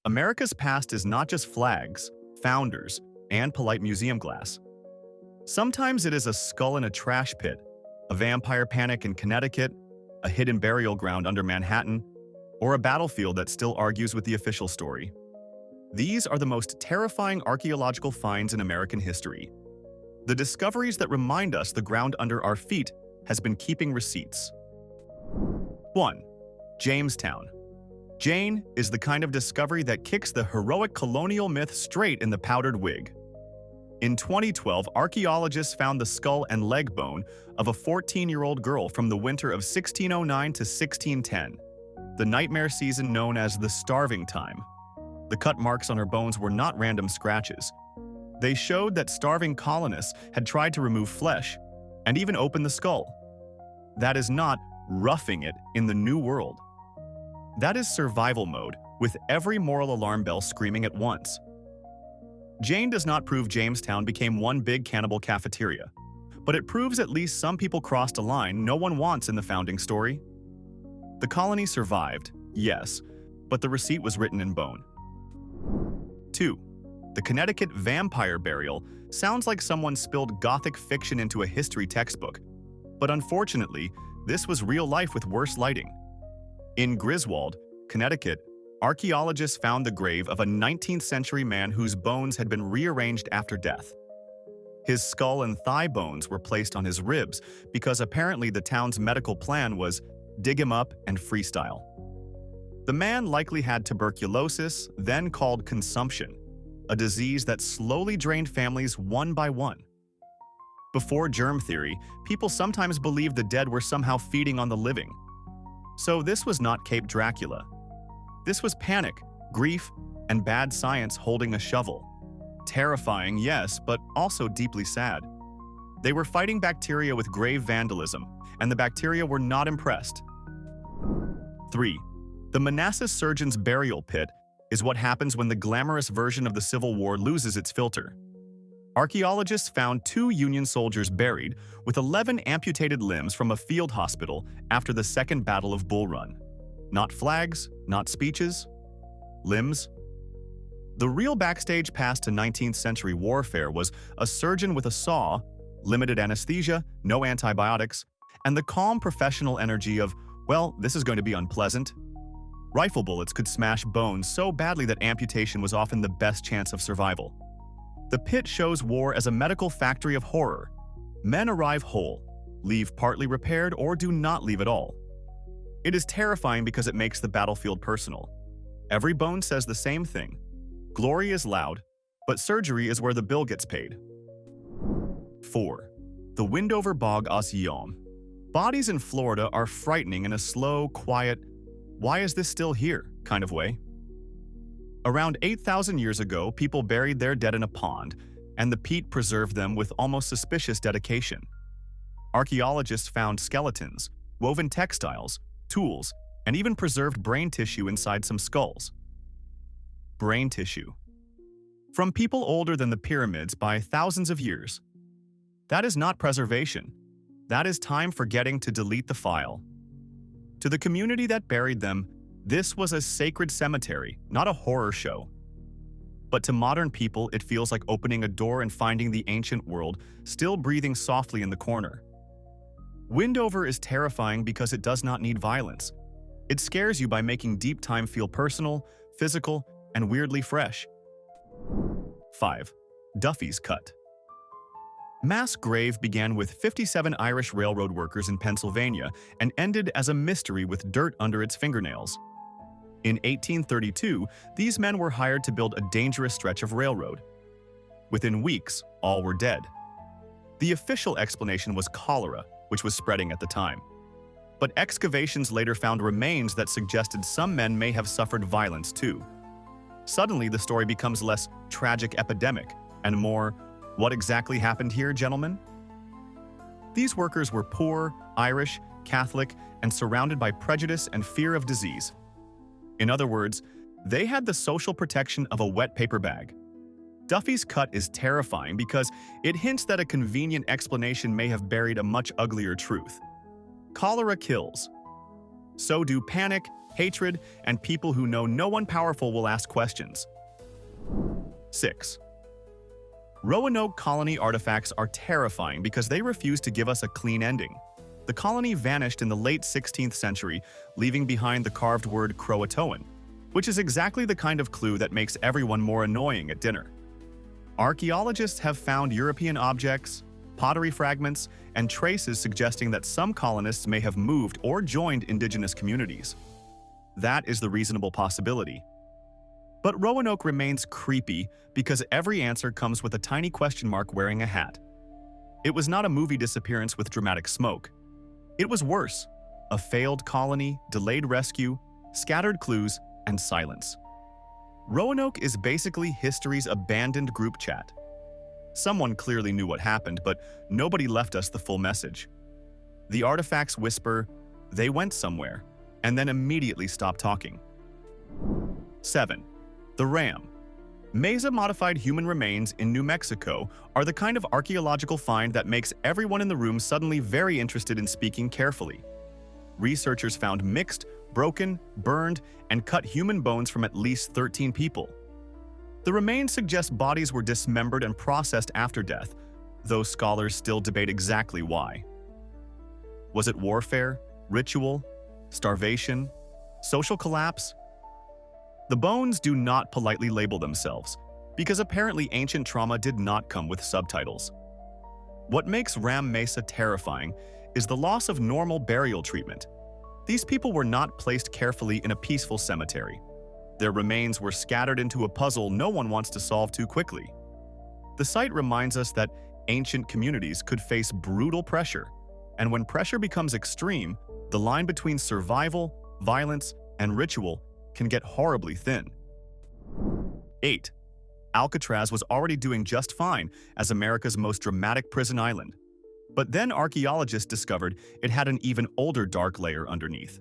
America's past is not just flags, founders, and polite museum glass. Sometimes it is a skull in a trash pit, a vampire panic in Connecticut, a hidden burial ground under Manhattan, or a battlefield that still argues with the official story. These are the most terrifying archaeological finds in American history. The discoveries that remind us the ground under our feet has been keeping receipts. 1. Jamestown. Jane is the kind of discovery that kicks the heroic colonial myth straight in the powdered wig. In 2012, archaeologists found the skull and leg bone of a 14-year-old girl from the winter of 1609 to 1610, the nightmare season known as the starving time. The cut marks on her bones were not random scratches. They showed that starving colonists had tried to remove flesh and even open the skull. That is not roughing it in the New World. That is survival mode, with every moral alarm bell screaming at once. Jane does not prove Jamestown became one big cannibal cafeteria, but it proves at least some people crossed a line no one wants in the founding story. The colony survived, yes, but the receipt was written in bone. 2. The Connecticut vampire burial sounds like someone spilled Gothic fiction into a history textbook, but unfortunately, this was real life with worse lighting. In Griswold, Connecticut, archaeologists found the grave of a 19th century man whose bones had been rearranged after death. His skull and thigh bones were placed on his ribs because apparently the town's medical plan was dig him up and freestyle. The man likely had tuberculosis, then called consumption, a disease that slowly drained families one by one. Before germ theory, people sometimes believed the dead were somehow feeding on the living. So this was not Cape Dracula. This was panic, grief, and bad science holding a shovel. Terrifying, yes, but also deeply sad. They were fighting bacteria with grave vandalism, and the bacteria were not impressed. 3. The Manassas surgeon's burial pit is what happens when the glamorous version of the Civil War loses its filter. Archaeologists found 2 Union soldiers buried with 11 amputated limbs from a field hospital after the Second Battle of Bull Run. Not flags, not speeches, limbs. The real backstage pass to 19th century warfare was a surgeon with a saw, limited anesthesia, no antibiotics, and the calm professional energy of, well, this is going to be unpleasant. Rifle bullets could smash bones so badly that amputation was often the best chance of survival. The pit shows war as a medical factory of horror. Men arrive whole, leave partly repaired, or do not leave at all. It is terrifying because it makes the battlefield personal. Every bone says the same thing. Glory is loud, but surgery is where the bill gets paid. 4. The Windover Bog Ocean. Bodies in Florida are frightening in a slow, quiet, why is this still here kind of way. Around 8,000 years ago, people buried their dead in a pond, and the peat preserved them with almost suspicious dedication. Archaeologists found skeletons, woven textiles, tools, and even preserved brain tissue inside some skulls. Brain tissue. From people older than the pyramids by thousands of years. That is not preservation. That is time forgetting to delete the file. To the community that buried them, this was a sacred cemetery, not a horror show. But to modern people, it feels like opening a door and finding the ancient world still breathing softly in the corner. Windover is terrifying because it does not need violence. It scares you by making deep time feel personal, physical, and weirdly fresh. 5. Duffy's Cut. Mass grave began with 57 Irish railroad workers in Pennsylvania and ended as a mystery with dirt under its fingernails. In 1832, these men were hired to build a dangerous stretch of railroad. Within weeks, all were dead. The official explanation was cholera, which was spreading at the time. But excavations later found remains that suggested some men may have suffered violence too. Suddenly, the story becomes less tragic epidemic and more, what exactly happened here, gentlemen? These workers were poor, Irish, Catholic, and surrounded by prejudice and fear of disease. In other words, they had the social protection of a wet paper bag. Duffy's Cut is terrifying because it hints that a convenient explanation may have buried a much uglier truth. Cholera kills. So do panic, hatred, and people who know no one powerful will ask questions. 6. Roanoke colony artifacts are terrifying because they refuse to give us a clean ending. The colony vanished in the late 16th century, leaving behind the carved word Croatoan, which is exactly the kind of clue that makes everyone more annoying at dinner. Archaeologists have found European objects, pottery fragments, and traces suggesting that some colonists may have moved or joined indigenous communities. That is the reasonable possibility. But Roanoke remains creepy because every answer comes with a tiny question mark wearing a hat. It was not a movie disappearance with dramatic smoke. It was worse: a failed colony, delayed rescue, scattered clues, and silence. Roanoke is basically history's abandoned group chat. Someone clearly knew what happened, but nobody left us the full message. The artifacts whisper, "They went somewhere," and then immediately stop talking. 7. The Ram. Mesa-modified human remains in New Mexico are the kind of archaeological find that makes everyone in the room suddenly very interested in speaking carefully. Researchers found mixed, broken, burned, and cut human bones from at least 13 people. The remains suggest bodies were dismembered and processed after death, though scholars still debate exactly why. Was it warfare, ritual, starvation, social collapse? The bones do not politely label themselves, because apparently ancient trauma did not come with subtitles. What makes Ram Mesa terrifying is the loss of normal burial treatment. These people were not placed carefully in a peaceful cemetery. Their remains were scattered into a puzzle no one wants to solve too quickly. The site reminds us that ancient communities could face brutal pressure, and when pressure becomes extreme, the line between survival, violence, and ritual can get horribly thin. 8. Alcatraz was already doing just fine as America's most dramatic prison island. But then archaeologists discovered it had an even older dark layer underneath.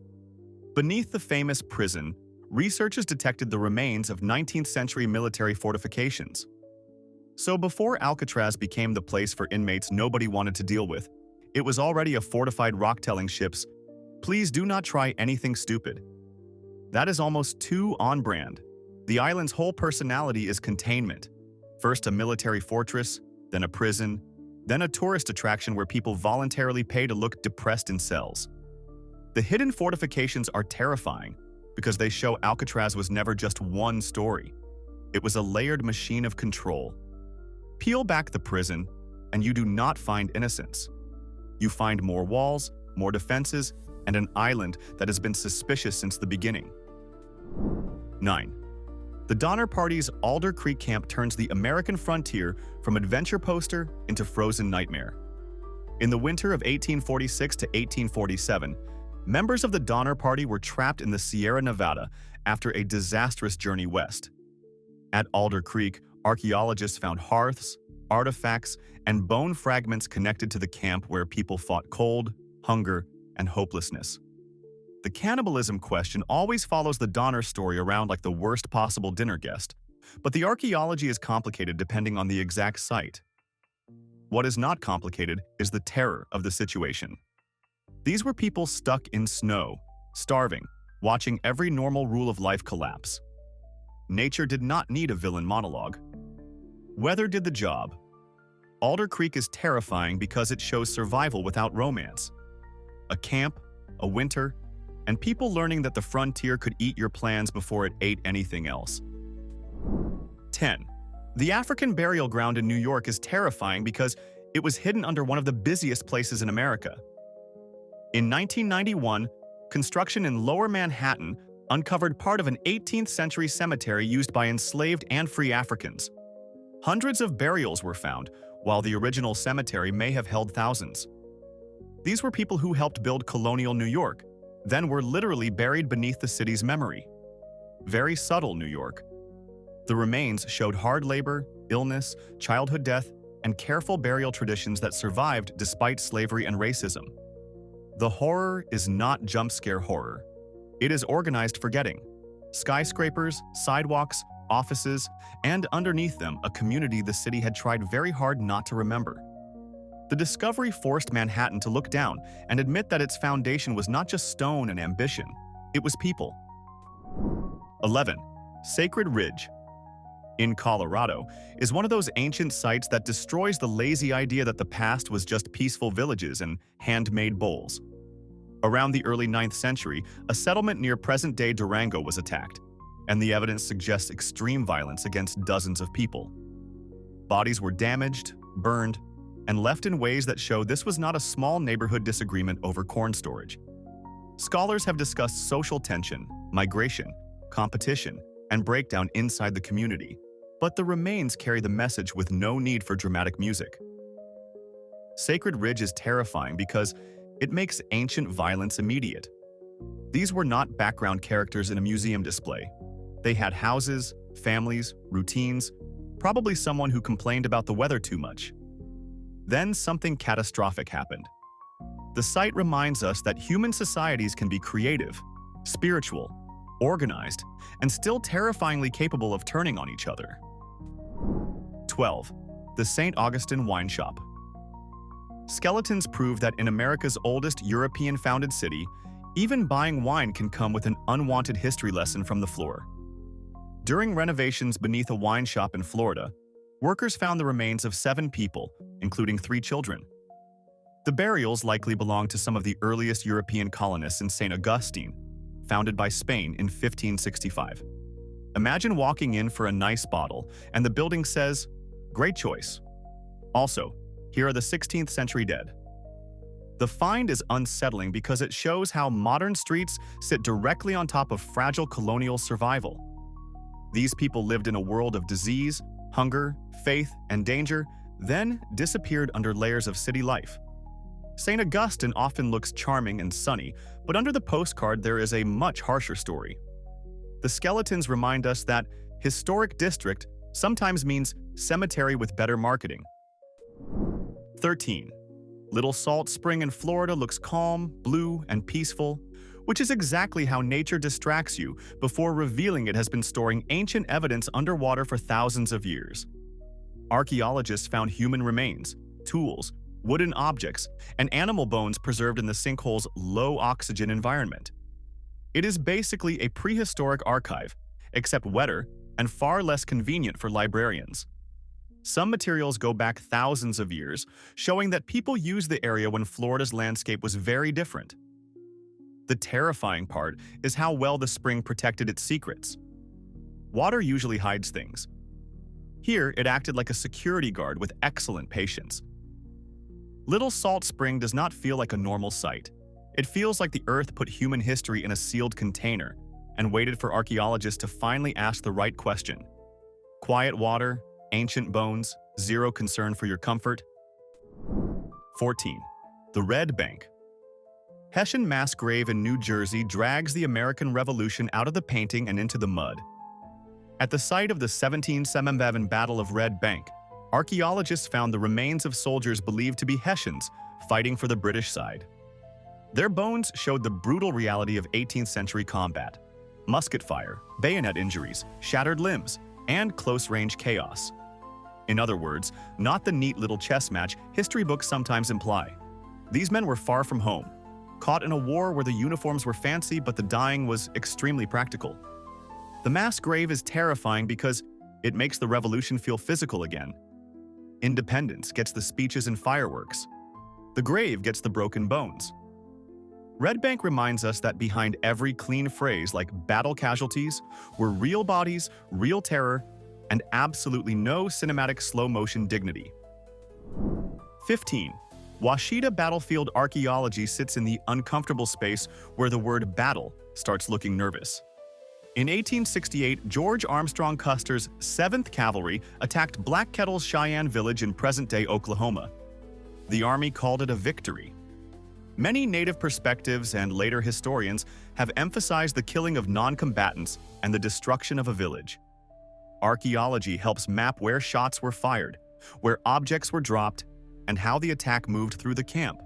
Beneath the famous prison, researchers detected the remains of 19th-century military fortifications. So before Alcatraz became the place for inmates nobody wanted to deal with, it was already a fortified rock-telling ship's, "Please do not try anything stupid." That is almost too on-brand. The island's whole personality is containment. First a military fortress, then a prison, then a tourist attraction where people voluntarily pay to look depressed in cells. The hidden fortifications are terrifying because they show Alcatraz was never just one story. It was a layered machine of control. Peel back the prison, and you do not find innocence. You find more walls, more defenses, and an island that has been suspicious since the beginning. 9. The Donner Party's Alder Creek camp turns the American frontier from adventure poster into frozen nightmare. In the winter of 1846 to 1847, members of the Donner Party were trapped in the Sierra Nevada after a disastrous journey west. At Alder Creek, archaeologists found hearths, artifacts, and bone fragments connected to the camp where people fought cold, hunger, and hopelessness. The cannibalism question always follows the Donner story around like the worst possible dinner guest, but the archaeology is complicated depending on the exact site. What is not complicated is the terror of the situation. These were people stuck in snow, starving, watching every normal rule of life collapse. Nature did not need a villain monologue. Weather did the job. Alder Creek is terrifying because it shows survival without romance. A camp, a winter, and people learning that the frontier could eat your plans before it ate anything else. 10. The African burial ground in New York is terrifying because it was hidden under one of the busiest places in America. In 1991, construction in Lower Manhattan uncovered part of an 18th-century cemetery used by enslaved and free Africans. Hundreds of burials were found, while the original cemetery may have held thousands. These were people who helped build colonial New York, then were literally buried beneath the city's memory. Very subtle New York. The remains showed hard labor, illness, childhood death, and careful burial traditions that survived despite slavery and racism. The horror is not jump scare horror. It is organized forgetting. Skyscrapers, sidewalks, offices, and underneath them a community the city had tried very hard not to remember. The discovery forced Manhattan to look down and admit that its foundation was not just stone and ambition, it was people. 11. Sacred Ridge in Colorado is one of those ancient sites that destroys the lazy idea that the past was just peaceful villages and handmade bowls. Around the early 9th century, a settlement near present-day Durango was attacked, and the evidence suggests extreme violence against dozens of people. Bodies were damaged, burned, and left in ways that show this was not a small neighborhood disagreement over corn storage. Scholars have discussed social tension, migration, competition, and breakdown inside the community, but the remains carry the message with no need for dramatic music. Sacred Ridge is terrifying because it makes ancient violence immediate. These were not background characters in a museum display. They had houses, families, routines, probably someone who complained about the weather too much. Then something catastrophic happened. The site reminds us that human societies can be creative, spiritual, organized, and still terrifyingly capable of turning on each other. 12. The St. Augustine Wine Shop. Skeletons prove that in America's oldest European-founded city, even buying wine can come with an unwanted history lesson from the floor. During renovations beneath a wine shop in Florida, workers found the remains of 7 people, including 3 children. The burials likely belonged to some of the earliest European colonists in St. Augustine, founded by Spain in 1565. Imagine walking in for a nice bottle, and the building says, "Great choice." Also, here are the 16th century dead. The find is unsettling because it shows how modern streets sit directly on top of fragile colonial survival. These people lived in a world of disease, hunger, faith, and danger, then disappeared under layers of city life. St. Augustine often looks charming and sunny, but under the postcard there is a much harsher story. The skeletons remind us that historic district sometimes means cemetery with better marketing. 13. Little Salt Spring in Florida looks calm, blue, and peaceful, which is exactly how nature distracts you before revealing it has been storing ancient evidence underwater for thousands of years. Archaeologists found human remains, tools, wooden objects, and animal bones preserved in the sinkhole's low-oxygen environment. It is basically a prehistoric archive, except wetter and far less convenient for librarians. Some materials go back thousands of years, showing that people used the area when Florida's landscape was very different. The terrifying part is how well the spring protected its secrets. Water usually hides things. Here, it acted like a security guard with excellent patience. Little Salt Spring does not feel like a normal site. It feels like the Earth put human history in a sealed container and waited for archaeologists to finally ask the right question. Quiet water, ancient bones, zero concern for your comfort. 14. The Red Bank. Hessian mass grave in New Jersey drags the American Revolution out of the painting and into the mud. At the site of the 1777 Battle of Red Bank, archaeologists found the remains of soldiers believed to be Hessians fighting for the British side. Their bones showed the brutal reality of 18th century combat: musket fire, bayonet injuries, shattered limbs, and close-range chaos. In other words, not the neat little chess match history books sometimes imply. These men were far from home, caught in a war where the uniforms were fancy but the dying was extremely practical. The mass grave is terrifying because it makes the revolution feel physical again. Independence gets the speeches and fireworks. The grave gets the broken bones. Red Bank reminds us that behind every clean phrase like battle casualties were real bodies, real terror, and absolutely no cinematic slow-motion dignity. 15. Washita Battlefield archaeology sits in the uncomfortable space where the word battle starts looking nervous. In 1868, George Armstrong Custer's 7th Cavalry attacked Black Kettle's Cheyenne village in present-day Oklahoma. The Army called it a victory. Many Native perspectives and later historians have emphasized the killing of non-combatants and the destruction of a village. Archaeology helps map where shots were fired, where objects were dropped, and how the attack moved through the camp.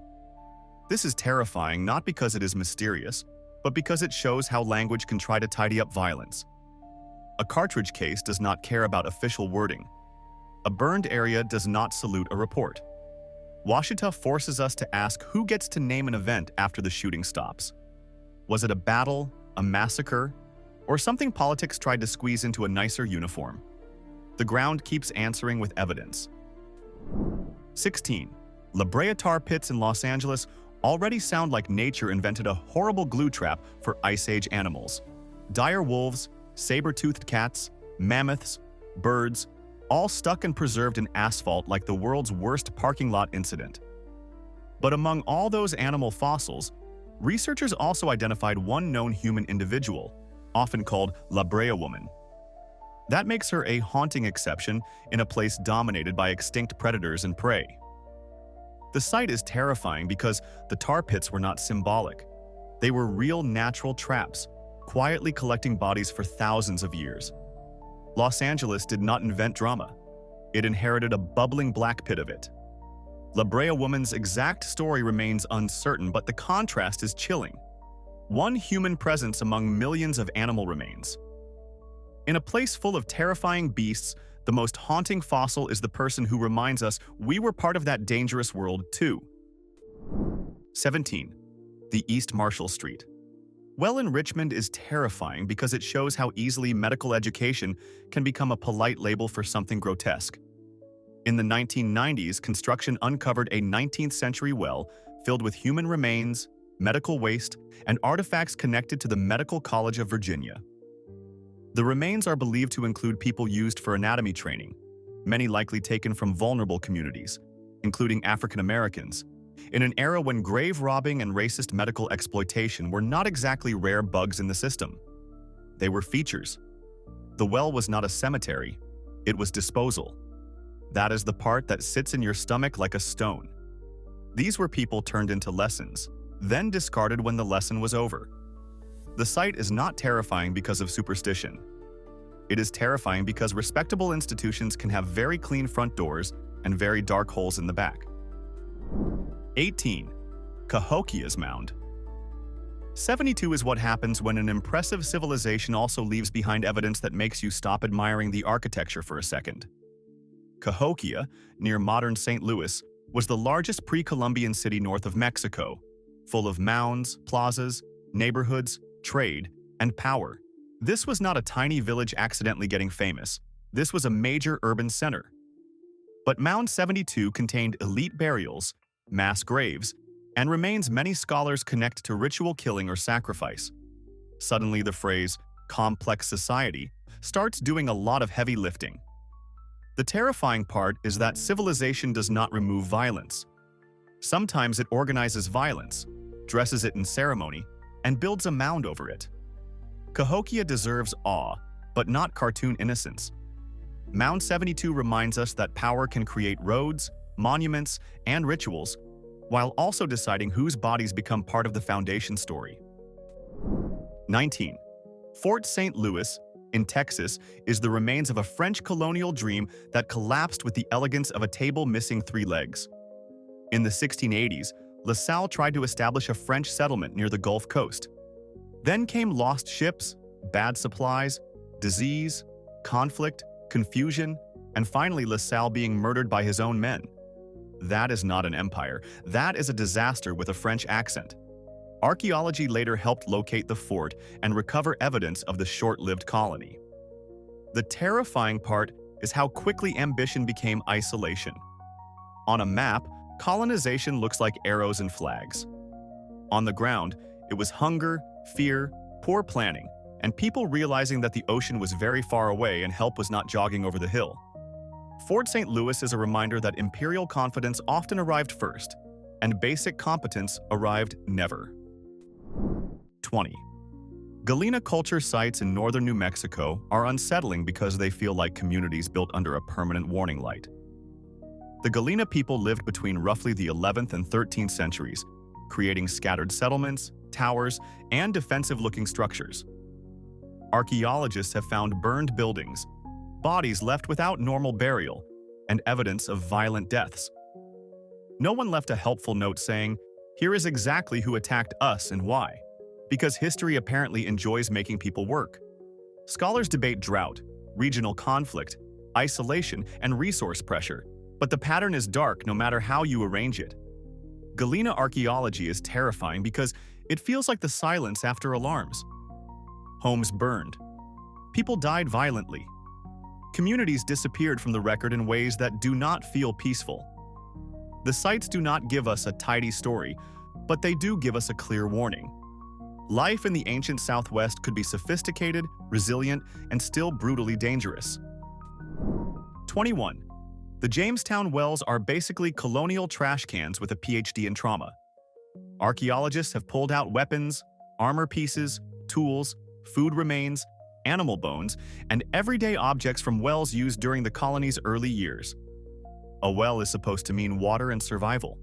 This is terrifying not because it is mysterious, but because it shows how language can try to tidy up violence. A cartridge case does not care about official wording. A burned area does not salute a report. Washita forces us to ask who gets to name an event after the shooting stops. Was it a battle, a massacre, Or something politics tried to squeeze into a nicer uniform? The ground keeps answering with evidence. 16. La Brea tar pits in Los Angeles already sound like nature invented a horrible glue trap for Ice Age animals. Dire wolves, saber-toothed cats, mammoths, birds, all stuck and preserved in asphalt like the world's worst parking lot incident. But among all those animal fossils, researchers also identified one known human individual, often called La Brea woman. That makes her a haunting exception in a place dominated by extinct predators and prey. The sight is terrifying because the tar pits were not symbolic. They were real natural traps, quietly collecting bodies for thousands of years. Los Angeles did not invent drama. It inherited a bubbling black pit of it. La Brea woman's exact story remains uncertain, but the contrast is chilling. One human presence among millions of animal remains. In a place full of terrifying beasts, the most haunting fossil is the person who reminds us we were part of that dangerous world too. 17. The East Marshall Street. Well in Richmond is terrifying because it shows how easily medical education can become a polite label for something grotesque. In the 1990s, construction uncovered a 19th century well filled with human remains, medical waste, and artifacts connected to the Medical College of Virginia. The remains are believed to include people used for anatomy training, many likely taken from vulnerable communities, including African Americans, in an era when grave robbing and racist medical exploitation were not exactly rare bugs in the system. They were features. The well was not a cemetery, it was disposal. That is the part that sits in your stomach like a stone. These were people turned into lessons, then discarded when the lesson was over. The sight is not terrifying because of superstition. It is terrifying because respectable institutions can have very clean front doors and very dark holes in the back. 18. Cahokia's Mound. 72 is what happens when an impressive civilization also leaves behind evidence that makes you stop admiring the architecture for a second. Cahokia, near modern St. Louis, was the largest pre-Columbian city north of Mexico, full of mounds, plazas, neighborhoods, trade, and power. This was not a tiny village accidentally getting famous. This was a major urban center. But Mound 72 contained elite burials, mass graves, and remains many scholars connect to ritual killing or sacrifice. Suddenly the phrase, complex society, starts doing a lot of heavy lifting. The terrifying part is that civilization does not remove violence. Sometimes it organizes violence, dresses it in ceremony, and builds a mound over it. Cahokia deserves awe, but not cartoon innocence. Mound 72 reminds us that power can create roads, monuments, and rituals, while also deciding whose bodies become part of the foundation story. 19. Fort St. Louis, in Texas, is the remains of a French colonial dream that collapsed with the elegance of a table missing 3 legs. In the 1680s, La Salle tried to establish a French settlement near the Gulf Coast. Then came lost ships, bad supplies, disease, conflict, confusion, and finally La Salle being murdered by his own men. That is not an empire. That is a disaster with a French accent. Archaeology later helped locate the fort and recover evidence of the short-lived colony. The terrifying part is how quickly ambition became isolation. On a map, colonization looks like arrows and flags. On the ground, it was hunger, fear, poor planning, and people realizing that the ocean was very far away and help was not jogging over the hill. Fort St. Louis is a reminder that imperial confidence often arrived first, and basic competence arrived never. 20. Galina culture sites in northern New Mexico are unsettling because they feel like communities built under a permanent warning light. The Galina people lived between roughly the 11th and 13th centuries, creating scattered settlements, towers, and defensive-looking structures. Archaeologists have found burned buildings, bodies left without normal burial, and evidence of violent deaths. No one left a helpful note saying, "Here is exactly who attacked us and why," because history apparently enjoys making people work. Scholars debate drought, regional conflict, isolation, and resource pressure, but the pattern is dark no matter how you arrange it. Galina archaeology is terrifying because it feels like the silence after alarms. Homes burned. People died violently. Communities disappeared from the record in ways that do not feel peaceful. The sites do not give us a tidy story, but they do give us a clear warning. Life in the ancient Southwest could be sophisticated, resilient, and still brutally dangerous. 21. The Jamestown wells are basically colonial trash cans with a PhD in trauma. Archaeologists have pulled out weapons, armor pieces, tools, food remains, animal bones, and everyday objects from wells used during the colony's early years. A well is supposed to mean water and survival.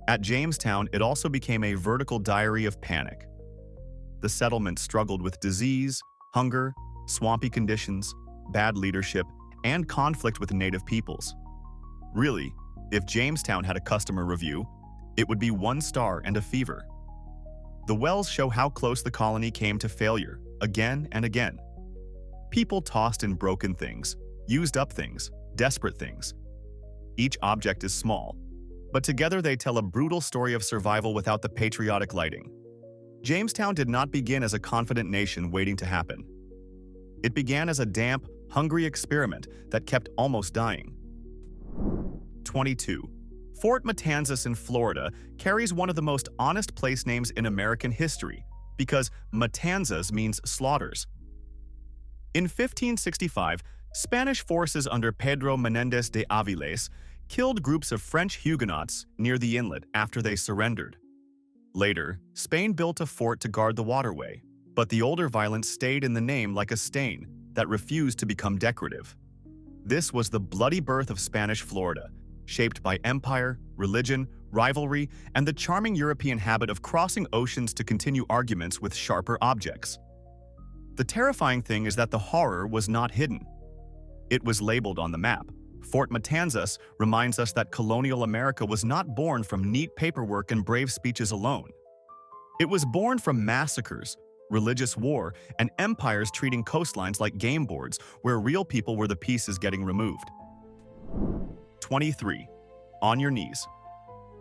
At Jamestown, it also became a vertical diary of panic. The settlement struggled with disease, hunger, swampy conditions, bad leadership, and conflict with native peoples. Really, if Jamestown had a customer review, it would be 1 star and a fever. The wells show how close the colony came to failure, again and again. People tossed in broken things, used up things, desperate things. Each object is small, but together they tell a brutal story of survival without the patriotic lighting. Jamestown did not begin as a confident nation waiting to happen. It began as a damp, hungry experiment that kept almost dying. 22. Fort Matanzas in Florida carries one of the most honest place names in American history because Matanzas means slaughters. In 1565, Spanish forces under Pedro Menendez de Aviles killed groups of French Huguenots near the inlet after they surrendered. Later, Spain built a fort to guard the waterway, but the older violence stayed in the name like a stain that refused to become decorative. This was the bloody birth of Spanish Florida, shaped by empire, religion, rivalry, and the charming European habit of crossing oceans to continue arguments with sharper objects. The terrifying thing is that the horror was not hidden. It was labeled on the map. Fort Matanzas reminds us that colonial America was not born from neat paperwork and brave speeches alone. It was born from massacres, religious war, and empires treating coastlines like game boards where real people were the pieces getting removed. 23. On your knees.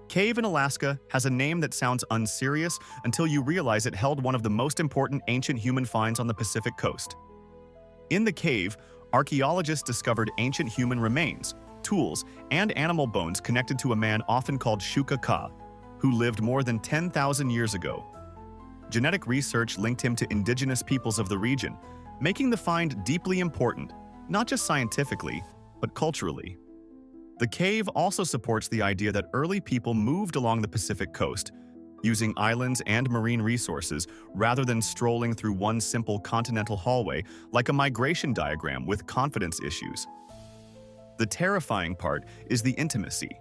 Cave in Alaska has a name that sounds unserious until you realize it held one of the most important ancient human finds on the Pacific coast. In the cave, archaeologists discovered ancient human remains, tools, and animal bones connected to a man often called Shuka Ka, who lived more than 10,000 years ago. Genetic research linked him to indigenous peoples of the region, making the find deeply important, not just scientifically, but culturally. The cave also supports the idea that early people moved along the Pacific coast, using islands and marine resources rather than strolling through one simple continental hallway like a migration diagram with confidence issues. The terrifying part is the intimacy.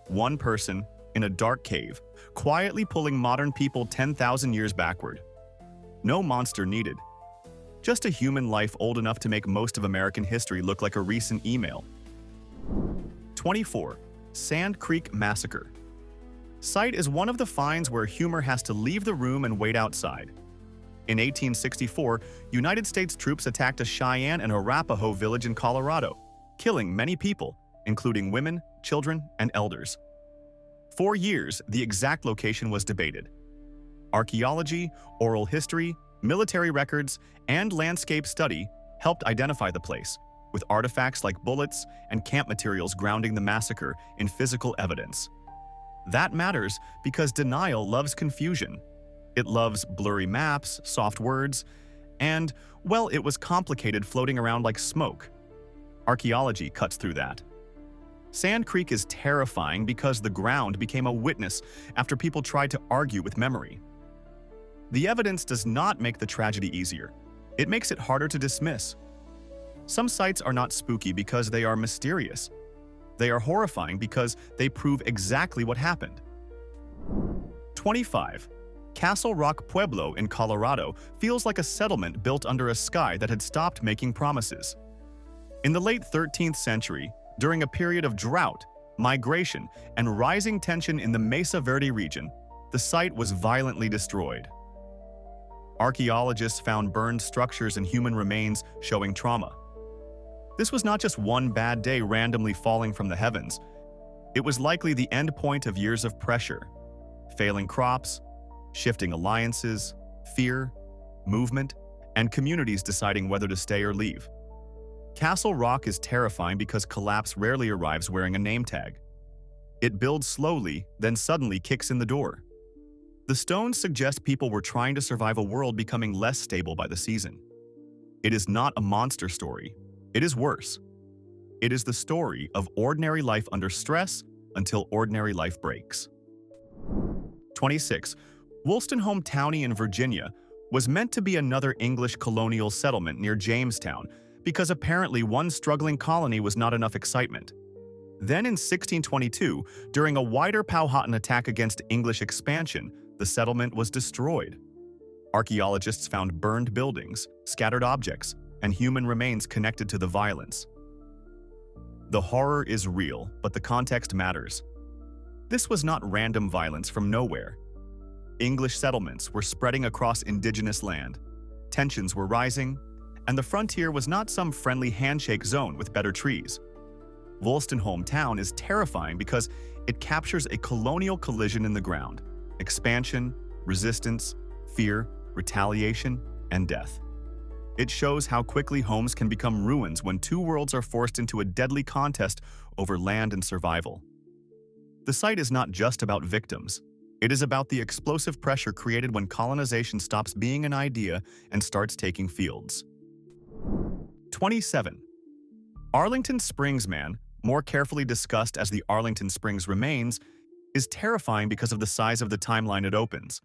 One person, in a dark cave, quietly pulling modern people 10,000 years backward. No monster needed. Just a human life old enough to make most of American history look like a recent email. 24. Sand Creek Massacre. Site is one of the finds where humor has to leave the room and wait outside. In 1864, United States troops attacked a Cheyenne and Arapaho village in Colorado, killing many people, including women, children, and elders. For years, the exact location was debated. Archaeology, oral history, military records, and landscape study helped identify the place, with artifacts like bullets and camp materials grounding the massacre in physical evidence. That matters because denial loves confusion. It loves blurry maps, soft words, and, well, it was complicated floating around like smoke. Archaeology cuts through that. Sand Creek is terrifying because the ground became a witness after people tried to argue with memory. The evidence does not make the tragedy easier. It makes it harder to dismiss. Some sites are not spooky because they are mysterious. They are horrifying because they prove exactly what happened. 25. Castle Rock Pueblo in Colorado feels like a settlement built under a sky that had stopped making promises. In the late 13th century, during a period of drought, migration, and rising tension in the Mesa Verde region, the site was violently destroyed. Archaeologists found burned structures and human remains showing trauma. This was not just one bad day randomly falling from the heavens. It was likely the end point of years of pressure, failing crops, shifting alliances, fear, movement, and communities deciding whether to stay or leave. Castle Rock is terrifying because collapse rarely arrives wearing a name tag. It builds slowly, then suddenly kicks in the door. The stones suggest people were trying to survive a world becoming less stable by the season. It is not a monster story. It is worse. It is the story of ordinary life under stress until ordinary life breaks. 26. Wolstonholm Towny in Virginia was meant to be another English colonial settlement near Jamestown because apparently one struggling colony was not enough excitement. Then in 1622, during a wider Powhatan attack against English expansion, the settlement was destroyed. Archaeologists found burned buildings, scattered objects, and human remains connected to the violence. The horror is real, but the context matters. This was not random violence from nowhere. English settlements were spreading across indigenous land. Tensions were rising, and the frontier was not some friendly handshake zone with better trees. Wolstonholm Town is terrifying because it captures a colonial collision in the ground: expansion, resistance, fear, retaliation, and death. It shows how quickly homes can become ruins when two worlds are forced into a deadly contest over land and survival. The site is not just about victims. It is about the explosive pressure created when colonization stops being an idea and starts taking fields. 27. Arlington Springs Man, more carefully discussed as the Arlington Springs remains, is terrifying because of the size of the timeline it opens.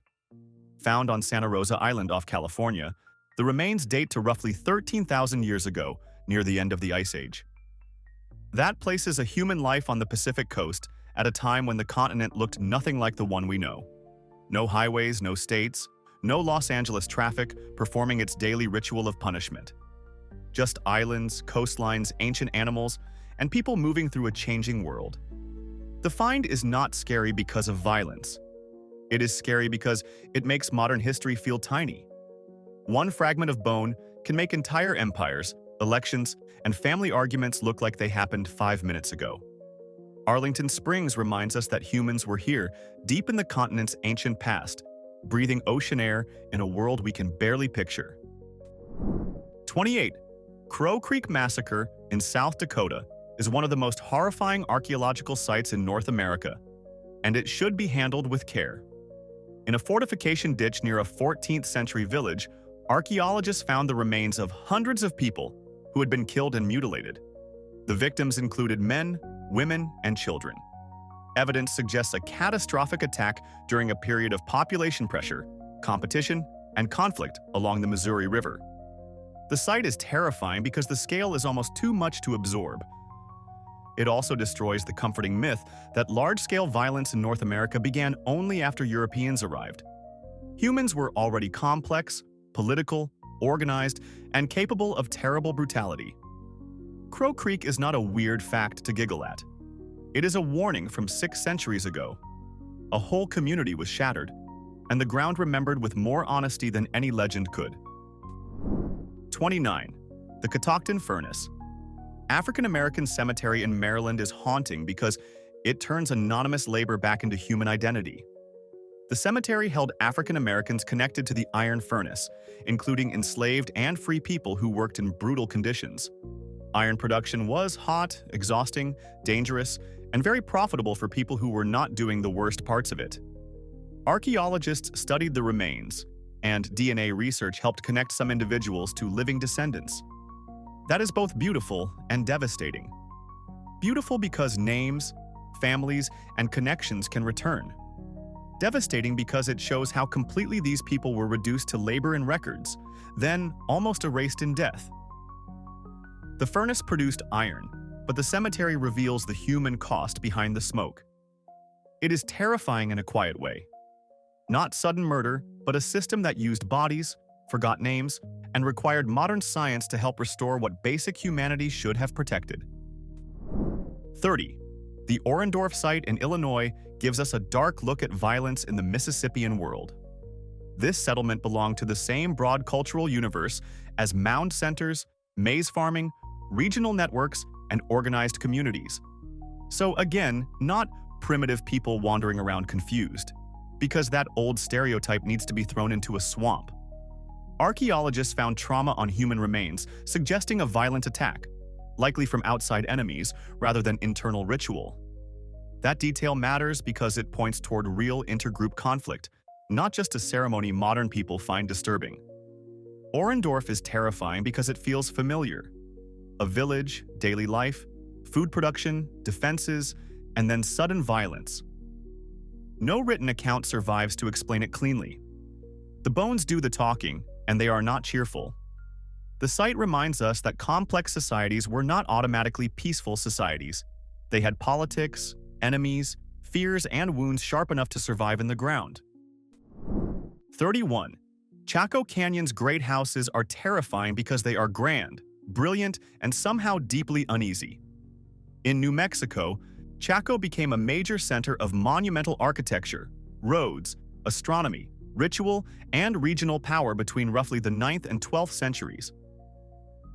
Found on Santa Rosa Island off California, the remains date to roughly 13,000 years ago, near the end of the Ice Age. That places a human life on the Pacific coast at a time when the continent looked nothing like the one we know. No highways, no states, no Los Angeles traffic performing its daily ritual of punishment. Just islands, coastlines, ancient animals, and people moving through a changing world. The find is not scary because of violence. It is scary because it makes modern history feel tiny. One fragment of bone can make entire empires, elections, and family arguments look like they happened 5 minutes ago. Arlington Springs reminds us that humans were here, deep in the continent's ancient past, breathing ocean air in a world we can barely picture. 28. Crow Creek Massacre in South Dakota is one of the most horrifying archaeological sites in North America, and it should be handled with care. In a fortification ditch near a 14th century village, archaeologists found the remains of hundreds of people who had been killed and mutilated. The victims included men, women, and children. Evidence suggests a catastrophic attack during a period of population pressure, competition, and conflict along the Missouri River. The site is terrifying because the scale is almost too much to absorb. It also destroys the comforting myth that large-scale violence in North America began only after Europeans arrived. Humans were already complex, political, organized, and capable of terrible brutality. Crow Creek is not a weird fact to giggle at. It is a warning from 6 centuries ago. A whole community was shattered, and the ground remembered with more honesty than any legend could. 29. The Catoctin Furnace. African-American cemetery in Maryland is haunting because it turns anonymous labor back into human identity. The cemetery held African-Americans connected to the iron furnace, including enslaved and free people who worked in brutal conditions. Iron production was hot, exhausting, dangerous, and very profitable for people who were not doing the worst parts of it. Archaeologists studied the remains, and DNA research helped connect some individuals to living descendants. That is both beautiful and devastating. Beautiful because names, families, and connections can return. Devastating because it shows how completely these people were reduced to labor and records, then almost erased in death. The furnace produced iron, but the cemetery reveals the human cost behind the smoke. It is terrifying in a quiet way. Not sudden murder, but a system that used bodies, forgot names, and required modern science to help restore what basic humanity should have protected. 30. The Orendorff site in Illinois gives us a dark look at violence in the Mississippian world. This settlement belonged to the same broad cultural universe as mound centers, maize farming, regional networks, and organized communities. So again, not primitive people wandering around confused, because that old stereotype needs to be thrown into a swamp. Archaeologists found trauma on human remains, suggesting a violent attack, likely from outside enemies rather than internal ritual. That detail matters because it points toward real intergroup conflict, not just a ceremony modern people find disturbing. Orendorf is terrifying because it feels familiar. A village, daily life, food production, defenses, and then sudden violence. No written account survives to explain it cleanly. The bones do the talking, and they are not cheerful. The site reminds us that complex societies were not automatically peaceful societies. They had politics, enemies, fears, and wounds sharp enough to survive in the ground. 31. Chaco Canyon's great houses are terrifying because they are grand, brilliant, and somehow deeply uneasy. In New Mexico, Chaco became a major center of monumental architecture, roads, astronomy, ritual, and regional power between roughly the 9th and 12th centuries.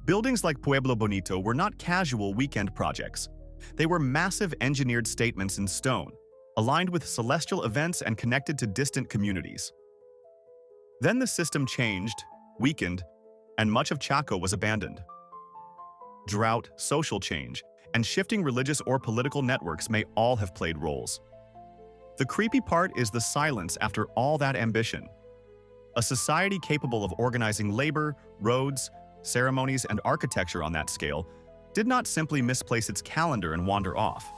Buildings like Pueblo Bonito were not casual weekend projects. They were massive engineered statements in stone, aligned with celestial events and connected to distant communities. Then the system changed, weakened, and much of Chaco was abandoned. Drought, social change, and shifting religious or political networks may all have played roles. The creepy part is the silence after all that ambition. A society capable of organizing labor, roads, ceremonies, and architecture on that scale did not simply misplace its calendar and wander off.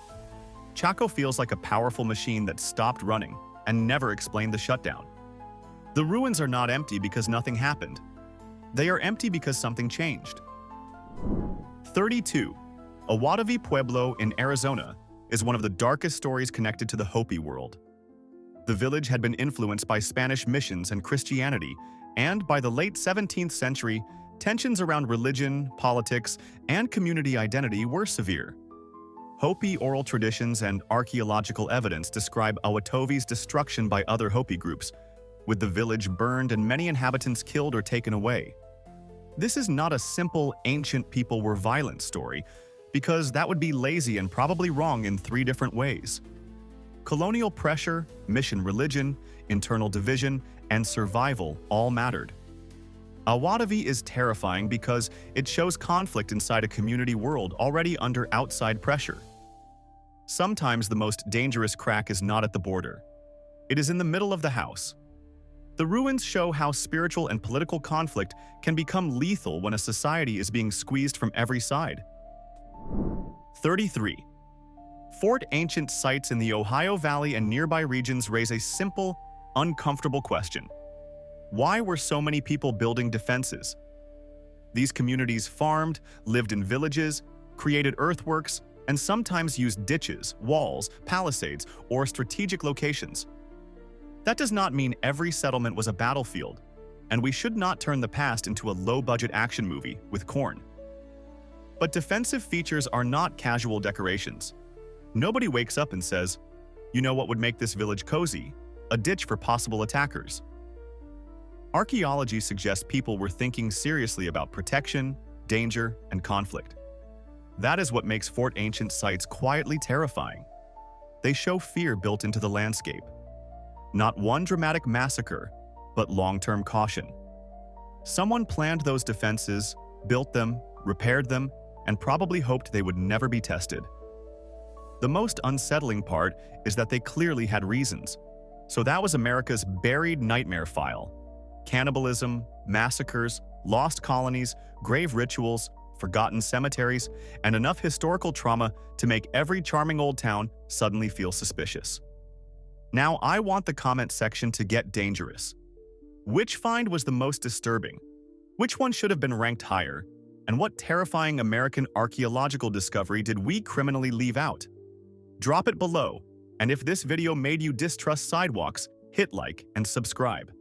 Chaco feels like a powerful machine that stopped running and never explained the shutdown. The ruins are not empty because nothing happened. They are empty because something changed. 32. Awatovi Pueblo in Arizona is one of the darkest stories connected to the Hopi world. The village had been influenced by Spanish missions and Christianity, and by the late 17th century, tensions around religion, politics, and community identity were severe. Hopi oral traditions and archaeological evidence describe Awatovi's destruction by other Hopi groups, with the village burned and many inhabitants killed or taken away. This is not a simple ancient people were violent story, because that would be lazy and probably wrong in 3 different ways. Colonial pressure, mission religion, internal division, and survival all mattered. Awatovi is terrifying because it shows conflict inside a community world already under outside pressure. Sometimes the most dangerous crack is not at the border. It is in the middle of the house. The ruins show how spiritual and political conflict can become lethal when a society is being squeezed from every side. 33. Fort ancient sites in the Ohio Valley and nearby regions raise a simple, uncomfortable question. Why were so many people building defenses? These communities farmed, lived in villages, created earthworks, and sometimes used ditches, walls, palisades, or strategic locations. That does not mean every settlement was a battlefield, and we should not turn the past into a low-budget action movie with corn. But defensive features are not casual decorations. Nobody wakes up and says, "You know what would make this village cozy? A ditch for possible attackers." Archaeology suggests people were thinking seriously about protection, danger, and conflict. That is what makes Fort Ancient sites quietly terrifying. They show fear built into the landscape. Not one dramatic massacre, but long-term caution. Someone planned those defenses, built them, repaired them, and probably hoped they would never be tested. The most unsettling part is that they clearly had reasons. So that was America's buried nightmare file. Cannibalism, massacres, lost colonies, grave rituals, forgotten cemeteries, and enough historical trauma to make every charming old town suddenly feel suspicious. Now I want the comment section to get dangerous. Which find was the most disturbing? Which one should have been ranked higher? And what terrifying American archaeological discovery did we criminally leave out? Drop it below, and if this video made you distrust sidewalks, hit like and subscribe.